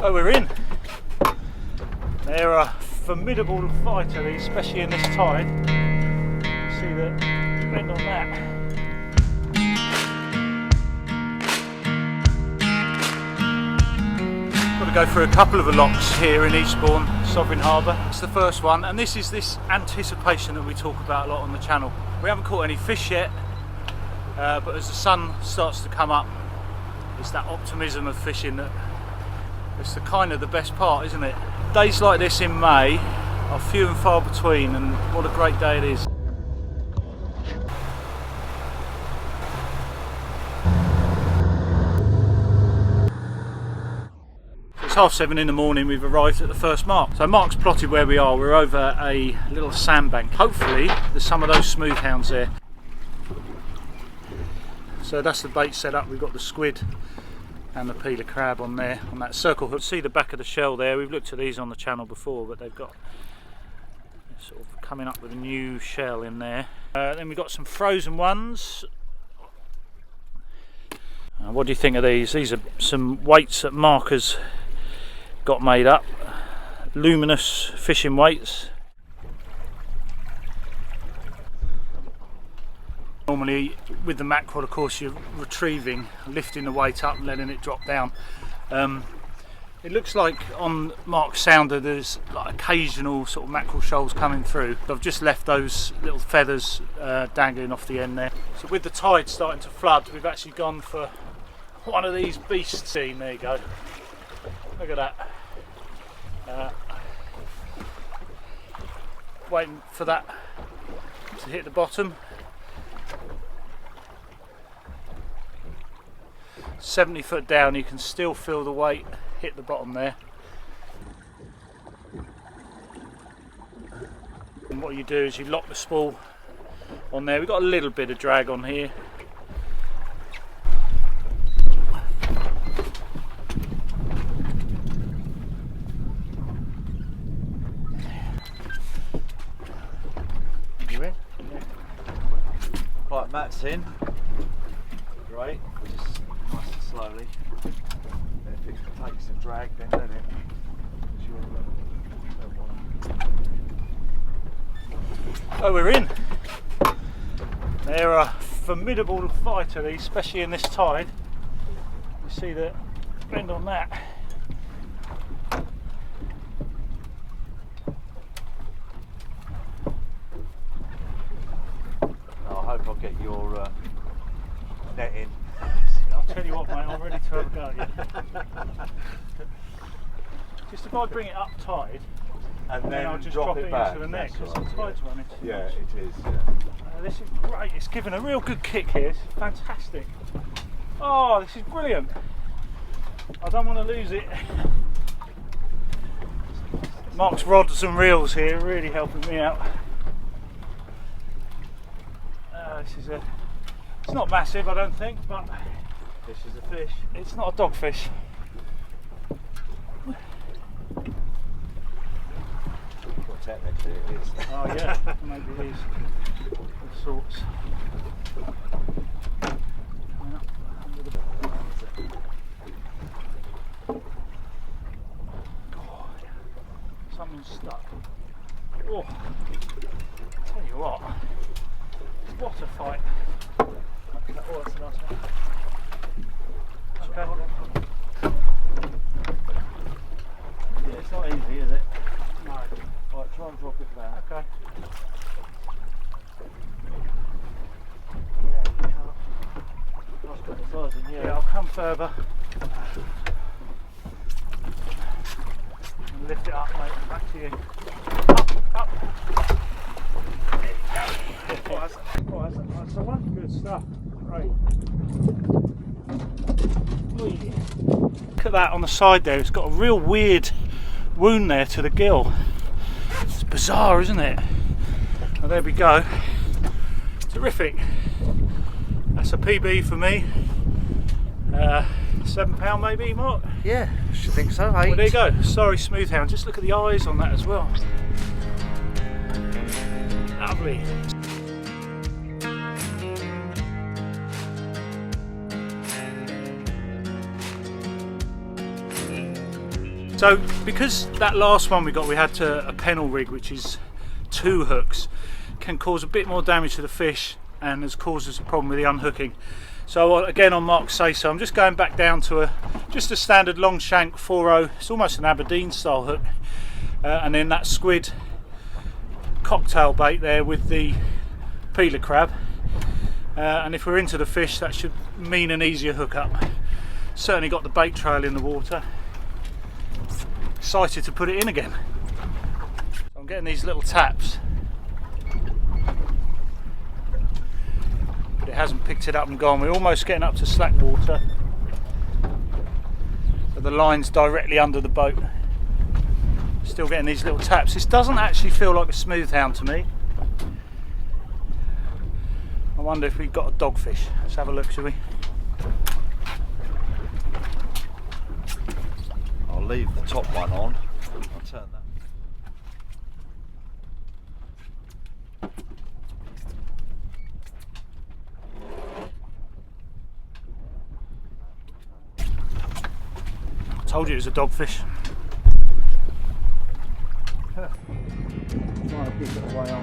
Oh, we're in. They're a formidable fighter, these, especially in this tide. You see the bend on that. Got to go through a couple of locks here in Eastbourne, Sovereign Harbour. It's the first one, and this is this anticipation that we talk about a lot on the channel. We haven't caught any fish yet, but as the sun starts to come up, it's that optimism of fishing that it's the kind of the best part, isn't it? Days like this in May are few and far between, and what a great day it is. It's 7:30 in the morning, we've arrived at the first mark. So Mark's plotted where we are. We're over a little sandbank. Hopefully there's some of those smooth-hounds there. So that's the bait set up. We've got the squid and the peeler crab on there, on that circle hook. See the back of the shell there. We've looked at these on the channel before, but they've got sort of coming up with a new shell in there. Then we've got some frozen ones. What do you think of these? These are some weights that Mark has got made up. Luminous fishing weights. Normally with the mackerel, of course, you're retrieving, lifting the weight up and letting it drop down. It looks like on Mark's sounder there's like occasional sort of mackerel shoals coming through. I've just left those little feathers dangling off the end there. So with the tide starting to flood, we've actually gone for one of these beasts. There you go. Look at that. Waiting for that to hit the bottom. 70 foot down, you can still feel the weight hit the bottom there. And what you do is you lock the spool on there. We've got a little bit of drag on here. You in? Yeah. Right, Matt's in. Great. Just nice and slowly. Then if it takes some drag, then let it. Oh, we're in. They're a formidable fighter, these, especially in this tide. You see the bend on that. I hope I'll get your net in. I'll tell you what, mate, I'm ready to have a go at you. Just if I bring it up tide, and then I'll just drop it back into the neck because the tide's running too yeah, much. it is. Yeah. This is great. It's given a real good kick here. This is fantastic. Oh, this is brilliant. I don't want to lose it. Mark's rods and reels here really helping me out. This is it's not massive, I don't think, but Fish is a fish. it's not a dogfish. Well, technically it is. Oh yeah, maybe it is. All sorts. Oh, something's stuck. Oh, tell you what a fight. Oh, that's a nice one. Okay. Yeah, it's not easy, is it? No. Right, try and drop it back. Okay. Yeah, you can't. That's got the size in here. Yeah, I'll come further. And lift it up, mate. Back to you. Up. That's the one. Good stuff. Great. Look at that on the side there. It's got a real weird wound there to the gill. It's bizarre, isn't it? Well, there we go. Terrific. That's a PB for me. £7 maybe, Mark? Yeah, I should think so. 8. Well, there you go. Sorry, Smooth-hound. Just look at the eyes on that as well. Lovely. So because that last one we had to a pennel rig, which is 2 hooks, can cause a bit more damage to the fish and has caused us a problem with the unhooking. So again, on Mark's say so, I'm just going back down to just a standard long shank 4.0. It's almost an Aberdeen style hook, and then that squid cocktail bait there with the peeler crab, and if we're into the fish, that should mean an easier hookup. Certainly got the bait trail in the water. Excited to put it in again. So I'm getting these little taps, but it hasn't picked it up and gone. We're almost getting up to slack water, but the line's directly under the boat. Still getting these little taps. This doesn't actually feel like a smooth-hound to me. I wonder if we've got a dogfish. Let's have a look, shall we? I'll leave the top one on. I'll turn that. I told you it was a dogfish. Trying to keep it away on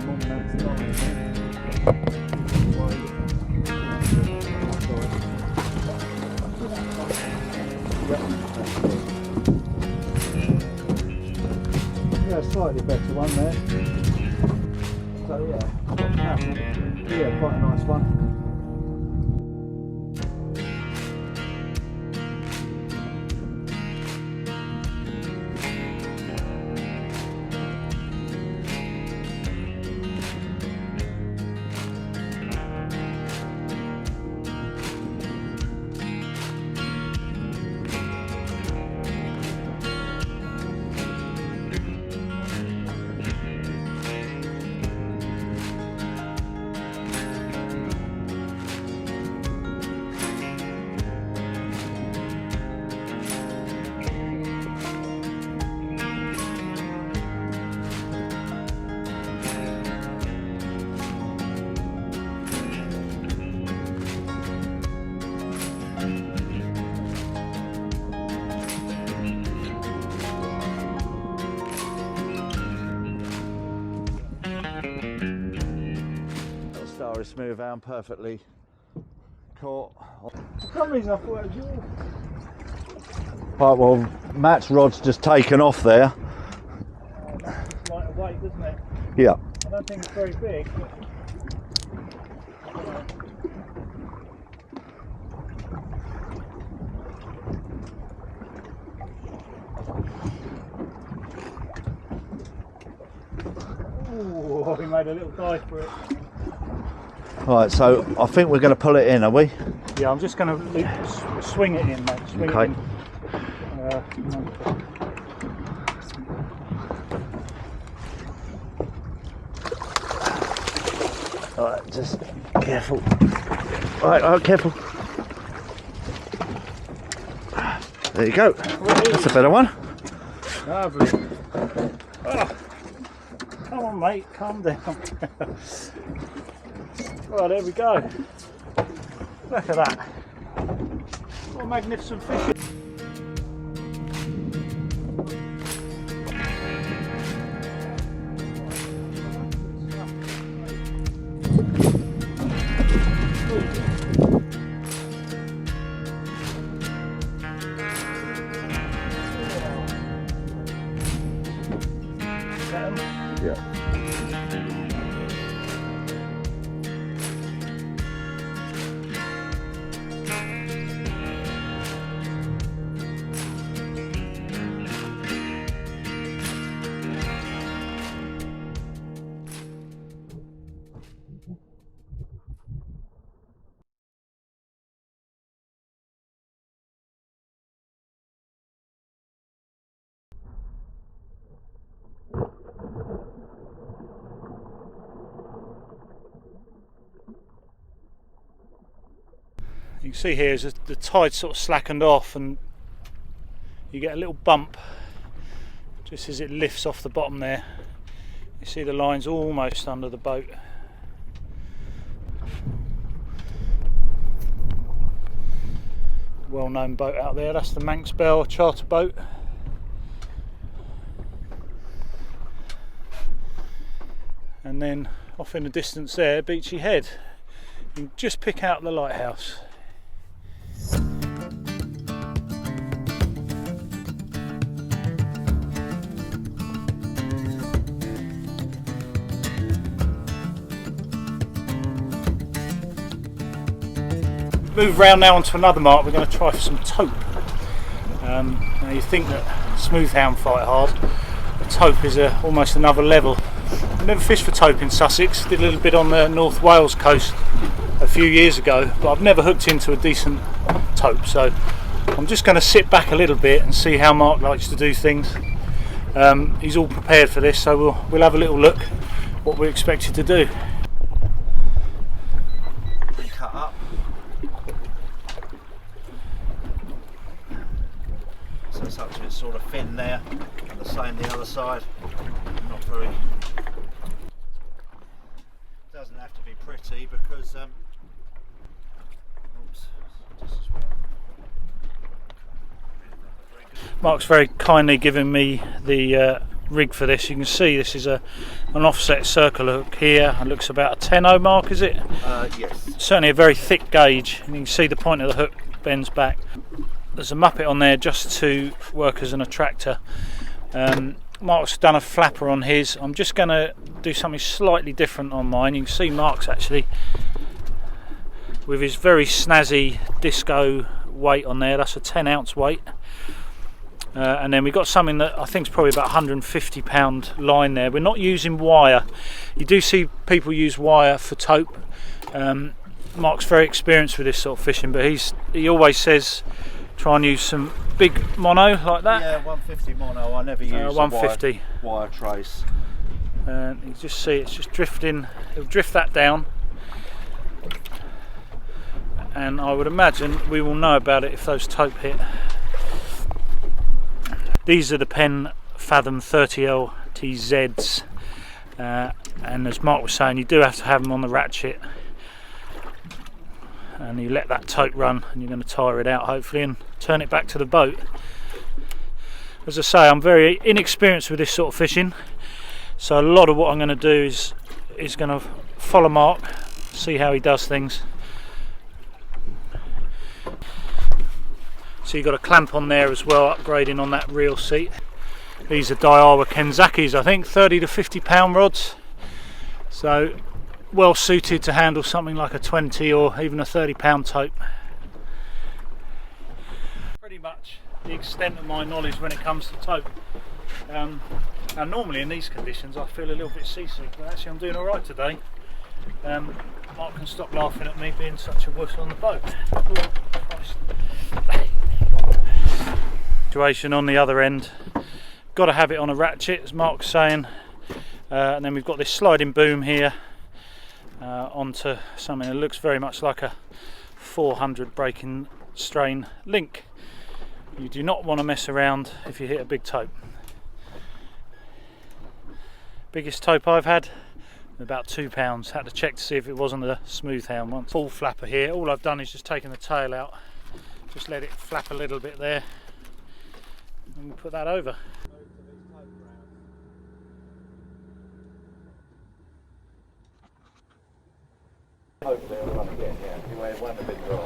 yeah, slightly better one there. So yeah, quite a nice one. Smooth-hound, perfectly caught. For some reason I thought it was yours. Right, well, Matt's rod's just taken off there. It's lighter weight, doesn't it? Yeah. I don't think it's very big. Oh, he made a little dive for it. Right, so I think we're going to pull it in, are we? Yeah, I'm just going to swing it in, mate. Swing okay. It in. Alright, just careful. Alright, careful. There you go. That's a better one. Lovely. Oh, come on, mate, calm down. Well, there we go. Look at that. What a magnificent fish. Yeah. You can see here is the tide sort of slackened off and you get a little bump just as it lifts off the bottom there. You see the lines almost under the boat. Well-known boat out there, that's the Manx Bell charter boat. and then off in the distance there, Beachy Head. You can just pick out the lighthouse. Move round now onto another mark. We're going to try for some tope. Now you think that smooth-hound fight hard, the tope is almost another level. I've never fished for tope in Sussex. Did a little bit on the North Wales coast a few years ago, but I've never hooked into a decent tope. So I'm just going to sit back a little bit and see how Mark likes to do things. He's all prepared for this, so we'll have a little look what we're expected to do. Cut up. So such it's sort of thin there, and the same the other side. Not very. Doesn't have to be pretty because. Oops, just as well. Mark's very kindly given me the rig for this. You can see this is an offset circle hook here. It looks about a 10-0 mark, is it? Yes. Certainly a very thick gauge, and you can see the point of the hook bends back. There's a muppet on there just to work as an attractor. Mark's done a flapper on his. I'm just going to do something slightly different on mine. You can see Mark's actually with his very snazzy disco weight on there. That's a 10-ounce weight. And then we've got something that I think is probably about £150 line there. We're not using wire. You do see people use wire for tope. Mark's very experienced with this sort of fishing, but he always says try and use some big mono like that. Yeah, 150 mono. I never use 150 wire trace. You can just see it's just drifting. It'll drift that down, and I would imagine we will know about it if those tope hit. These are the Penn Fathom 30L TZs, and as Mark was saying, you do have to have them on the ratchet, and you let that tope run, and you're going to tire it out hopefully and turn it back to the boat. As I say, I'm very inexperienced with this sort of fishing, so a lot of what I'm going to do is going to follow Mark, see how he does things. So you've got a clamp on there as well, upgrading on that reel seat. These are Daiwa Kenzakis, I think, 30 to 50 pound rods. So well suited to handle something like a 20 or even a 30 pound tope. Pretty much the extent of my knowledge when it comes to tope. And normally in these conditions I feel a little bit seasick, but actually I'm doing alright today. Mark can stop laughing at me being such a wuss on the boat. Situation on the other end, got to have it on a ratchet as Mark's saying, and then we've got this sliding boom here onto something that looks very much like a 400 breaking strain link. You do not want to mess around if you hit a big tope. Biggest tope I've had, about £2. Had to check to see if it wasn't a smooth-hound once. Full flapper here. All I've done is just taken the tail out, just let it flap a little bit there, and we'll put that over. Hopefully it'll run again, yeah. Anyway, it won't have been dry.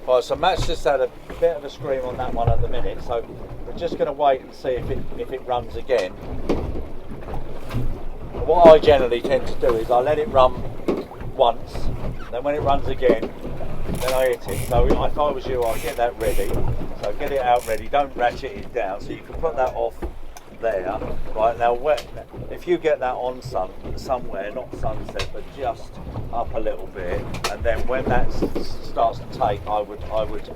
Right, so Matt's just had a bit of a scream on that one at the minute, so we're just going to wait and see if it runs again. What I generally tend to do is I let it run once, then when it runs again, then I hit it. So if I was you, I'd get that ready. So get it out ready, don't ratchet it down, so you can put that off there. Right, now if you get that on somewhere, not sunset, but just up a little bit, and then when that starts to take, I would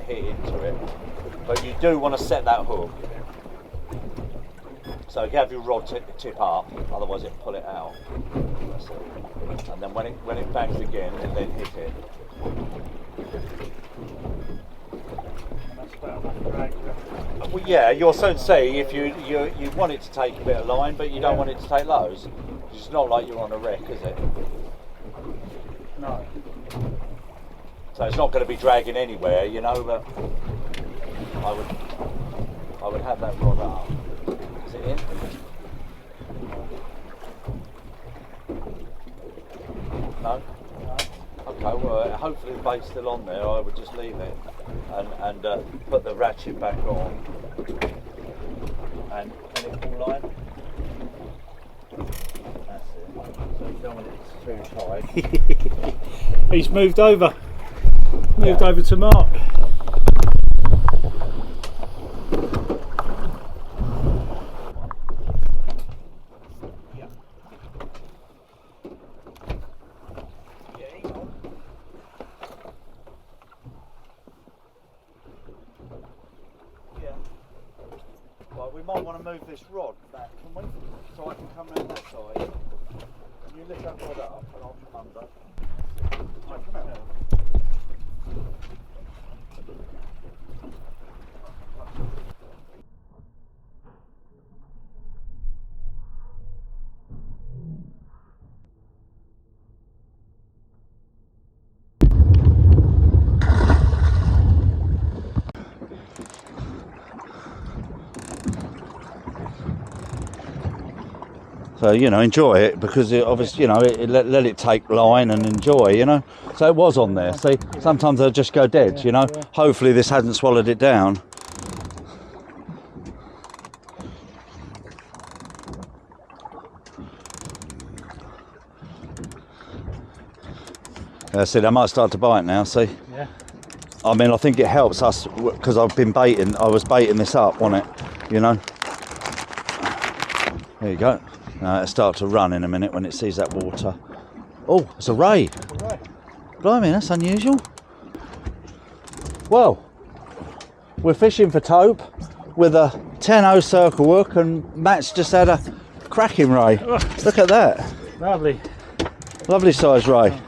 hit into it. But you do want to set that hook. So you have your rod tip up, otherwise it'll pull it out. And then when it bangs again, then hit it. Well, yeah, you'll soon see if you want it to take a bit of line, but you don't want it to take loads. It's not like you're on a wreck, is it? No. So it's not going to be dragging anywhere, you know. But I would have that rod up. Is it in? hopefully the bait's still on there, I would just leave it and put the ratchet back on and it pull line. That's it. So you don't want it too tight. He's moved over. Moved over to Mark. We might want to move this rod back, can we? So I can come round that side. Can you lift that rod up and I'll come under? Right, come out. So, you know, enjoy it, because it obviously, you know, let it take line and enjoy, you know. So it was on there. See, sometimes they'll just go dead, you know. Hopefully this hasn't swallowed it down. See, they might start to bite now, see. Yeah. I mean, I think it helps us, because I was baiting this up on it, you know. There you go. Now it'll start to run in a minute when it sees that water. Oh, it's a ray. Blimey, that's unusual. Well, we're fishing for Tope with a 10-0 circle hook, and Matt's just had a cracking ray. Look at that. Lovely. Lovely size ray.